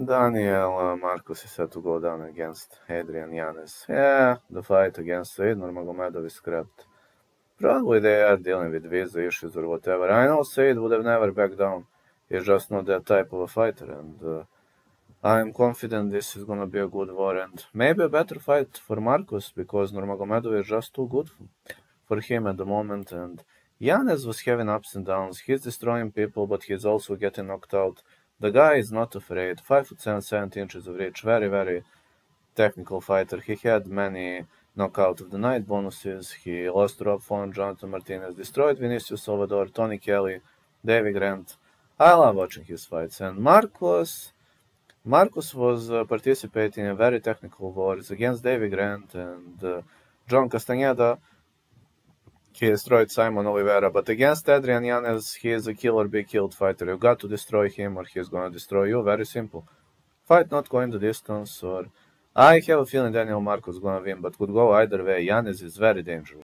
Daniel Marcus is set to go down against Adrian Yanez. Yeah, the fight against Said Nurmagomedov is scrapped. Probably they are dealing with visa issues or whatever. I know Said would have never backed down. He's just not that type of a fighter, and I'm confident this is gonna be a good war and maybe a better fight for Marcus because Nurmagomedov is just too good for him at the moment. And Yanez was having ups and downs. He's destroying people, but he's also getting knocked out. The guy is not afraid. 5'7", 70 inches of reach. Very, very technical fighter. He had many knockout of the night bonuses. He lost to Rob Font, Jonathan Martinez, destroyed Vinicius Salvador, Tony Kelly, Davy Grant. I love watching his fights. And Marcus was participating in very technical wars against Davy Grant and John Castaneda. He destroyed Simon Oliveira, but against Adrian Yanez, he is a kill or be killed fighter. You got to destroy him or he's gonna destroy you. Very simple. Fight not going the distance, or I have a feeling Daniel Marcus gonna win, but could go either way. Yanez is very dangerous.